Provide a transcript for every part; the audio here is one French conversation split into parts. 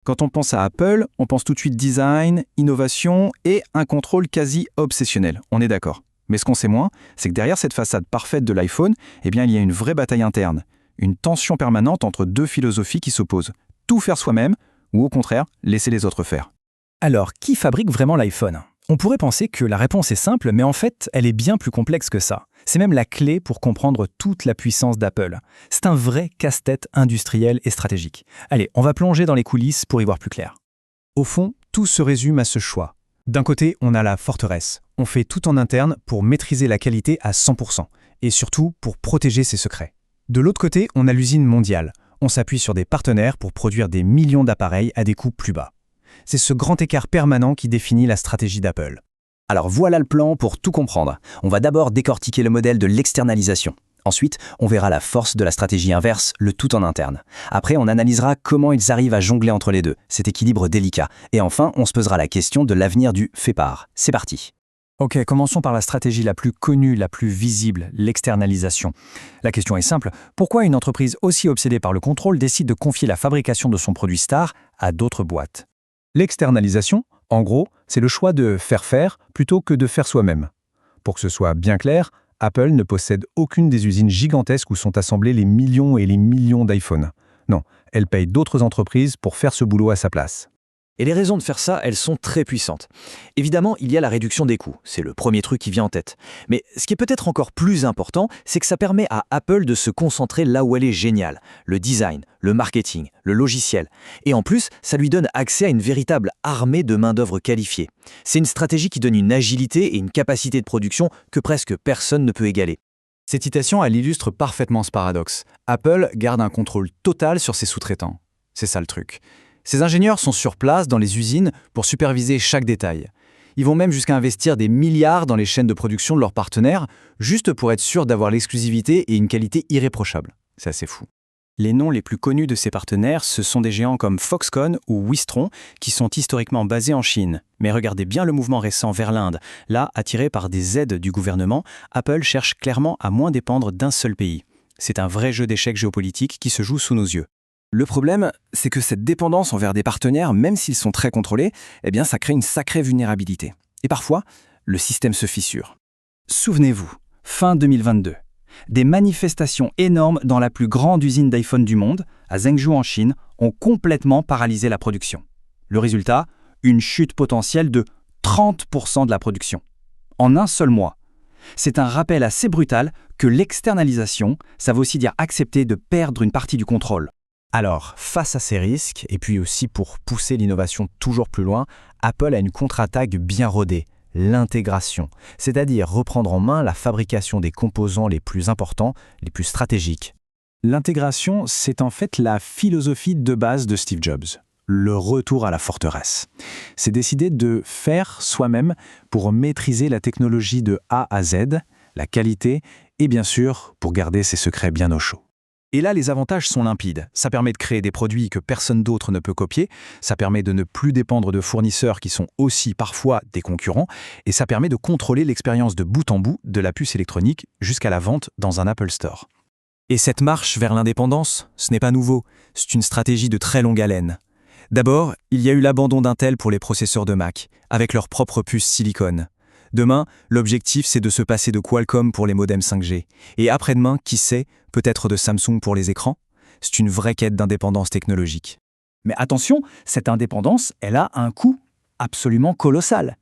Quand on pense à Apple, on pense tout de suite design, innovation et un contrôle quasi obsessionnel. On est d'accord. Mais ce qu'on sait moins, c'est que derrière cette façade parfaite de l'iPhone, il y a une vraie bataille interne. Une tension permanente entre deux philosophies qui s'opposent. Tout faire soi-même ou au contraire, laisser les autres faire. Alors, qui fabrique vraiment l'iPhone ? On pourrait penser que la réponse est simple, mais en fait, elle est bien plus complexe que ça. C'est même la clé pour comprendre toute la puissance d'Apple. C'est un vrai casse-tête industriel et stratégique. Allez, on va plonger dans les coulisses pour y voir plus clair. Au fond, tout se résume à ce choix. D'un côté, on a la forteresse. On fait tout en interne pour maîtriser la qualité à 100%, et surtout pour protéger ses secrets. De l'autre côté, on a l'usine mondiale. On s'appuie sur des partenaires pour produire des millions d'appareils à des coûts plus bas. C'est ce grand écart permanent qui définit la stratégie d'Apple. Alors voilà le plan pour tout comprendre. On va d'abord décortiquer le modèle de l'externalisation. Ensuite, on verra la force de la stratégie inverse, le tout en interne. Après, on analysera comment ils arrivent à jongler entre les deux, cet équilibre délicat. Et enfin, on se posera la question de l'avenir du fait-part. C'est parti. Ok, commençons par la stratégie la plus connue, la plus visible, l'externalisation. La question est simple, pourquoi une entreprise aussi obsédée par le contrôle décide de confier la fabrication de son produit star à d'autres boîtes ? L'externalisation, en gros, c'est le choix de faire plutôt que de faire soi-même. Pour que ce soit bien clair, Apple ne possède aucune des usines gigantesques où sont assemblés les millions et les millions d'iPhone. Non, elle paye d'autres entreprises pour faire ce boulot à sa place. Et les raisons de faire ça, elles sont très puissantes. Évidemment, il y a la réduction des coûts, c'est le premier truc qui vient en tête. Mais ce qui est peut-être encore plus important, c'est que ça permet à Apple de se concentrer là où elle est géniale, le design, le marketing, le logiciel. Et en plus, ça lui donne accès à une véritable armée de main-d'œuvre qualifiée. C'est une stratégie qui donne une agilité et une capacité de production que presque personne ne peut égaler. Cette citation, elle illustre parfaitement ce paradoxe. Apple garde un contrôle total sur ses sous-traitants. C'est ça le truc. Ces ingénieurs sont sur place dans les usines pour superviser chaque détail. Ils vont même jusqu'à investir des milliards dans les chaînes de production de leurs partenaires, juste pour être sûrs d'avoir l'exclusivité et une qualité irréprochable. C'est assez fou. Les noms les plus connus de ces partenaires, ce sont des géants comme Foxconn ou Wistron, qui sont historiquement basés en Chine. Mais regardez bien le mouvement récent vers l'Inde. Là, attiré par des aides du gouvernement, Apple cherche clairement à moins dépendre d'un seul pays. C'est un vrai jeu d'échecs géopolitique qui se joue sous nos yeux. Le problème, c'est que cette dépendance envers des partenaires, même s'ils sont très contrôlés, ça crée une sacrée vulnérabilité. Et parfois, le système se fissure. Souvenez-vous, fin 2022, des manifestations énormes dans la plus grande usine d'iPhone du monde, à Zhengzhou en Chine, ont complètement paralysé la production. Le résultat, une chute potentielle de 30% de la production. En un seul mois. C'est un rappel assez brutal que l'externalisation, ça veut aussi dire accepter de perdre une partie du contrôle. Alors, face à ces risques, et puis aussi pour pousser l'innovation toujours plus loin, Apple a une contre-attaque bien rodée, l'intégration, c'est-à-dire reprendre en main la fabrication des composants les plus importants, les plus stratégiques. L'intégration, c'est en fait la philosophie de base de Steve Jobs, le retour à la forteresse. C'est décider de faire soi-même pour maîtriser la technologie de A à Z, la qualité, et bien sûr, pour garder ses secrets bien au chaud. Et là, les avantages sont limpides. Ça permet de créer des produits que personne d'autre ne peut copier, ça permet de ne plus dépendre de fournisseurs qui sont aussi parfois des concurrents, et ça permet de contrôler l'expérience de bout en bout de la puce électronique jusqu'à la vente dans un Apple Store. Et cette marche vers l'indépendance, ce n'est pas nouveau, c'est une stratégie de très longue haleine. D'abord, il y a eu l'abandon d'Intel pour les processeurs de Mac, avec leur propre puce silicone. Demain, l'objectif, c'est de se passer de Qualcomm pour les modems 5G. Et après-demain, qui sait, peut-être de Samsung pour les écrans ? C'est une vraie quête d'indépendance technologique. Mais attention, cette indépendance, elle a un coût absolument colossal.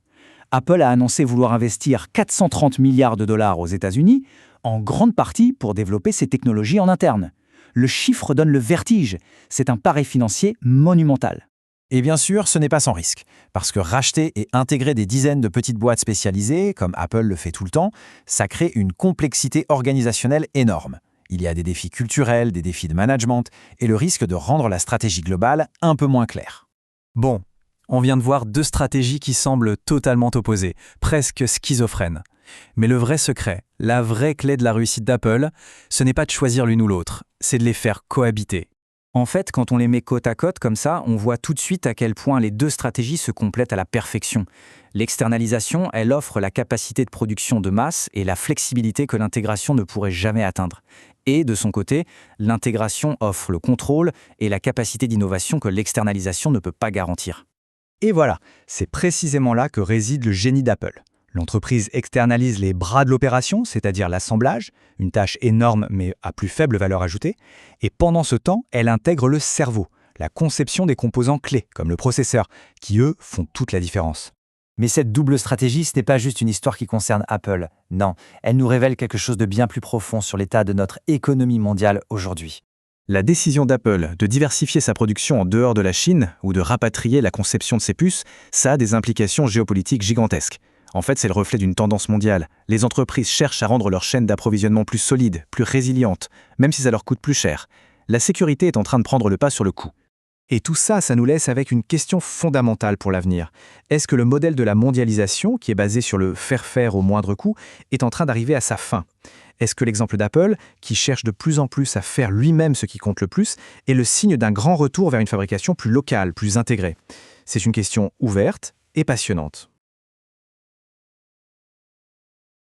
Apple a annoncé vouloir investir 430 milliards de dollars aux États-Unis, en grande partie pour développer ces technologies en interne. Le chiffre donne le vertige. C'est un pari financier monumental. Et bien sûr, ce n'est pas sans risque, parce que racheter et intégrer des dizaines de petites boîtes spécialisées, comme Apple le fait tout le temps, ça crée une complexité organisationnelle énorme. Il y a des défis culturels, des défis de management, et le risque de rendre la stratégie globale un peu moins claire. Bon, on vient de voir deux stratégies qui semblent totalement opposées, presque schizophrènes. Mais le vrai secret, la vraie clé de la réussite d'Apple, ce n'est pas de choisir l'une ou l'autre, c'est de les faire cohabiter. En fait, quand on les met côte à côte comme ça, on voit tout de suite à quel point les deux stratégies se complètent à la perfection. L'externalisation, elle offre la capacité de production de masse et la flexibilité que l'intégration ne pourrait jamais atteindre. Et de son côté, l'intégration offre le contrôle et la capacité d'innovation que l'externalisation ne peut pas garantir. Et voilà, c'est précisément là que réside le génie d'Apple. L'entreprise externalise les bras de l'opération, c'est-à-dire l'assemblage, une tâche énorme mais à plus faible valeur ajoutée, et pendant ce temps, elle intègre le cerveau, la conception des composants clés, comme le processeur, qui eux font toute la différence. Mais cette double stratégie, ce n'est pas juste une histoire qui concerne Apple. Non, elle nous révèle quelque chose de bien plus profond sur l'état de notre économie mondiale aujourd'hui. La décision d'Apple de diversifier sa production en dehors de la Chine ou de rapatrier la conception de ses puces, ça a des implications géopolitiques gigantesques. En fait, c'est le reflet d'une tendance mondiale. Les entreprises cherchent à rendre leur chaîne d'approvisionnement plus solide, plus résiliente, même si ça leur coûte plus cher. La sécurité est en train de prendre le pas sur le coût. Et tout ça, ça nous laisse avec une question fondamentale pour l'avenir. Est-ce que le modèle de la mondialisation, qui est basé sur le faire au moindre coût, est en train d'arriver à sa fin ? Est-ce que l'exemple d'Apple, qui cherche de plus en plus à faire lui-même ce qui compte le plus, est le signe d'un grand retour vers une fabrication plus locale, plus intégrée ? C'est une question ouverte et passionnante.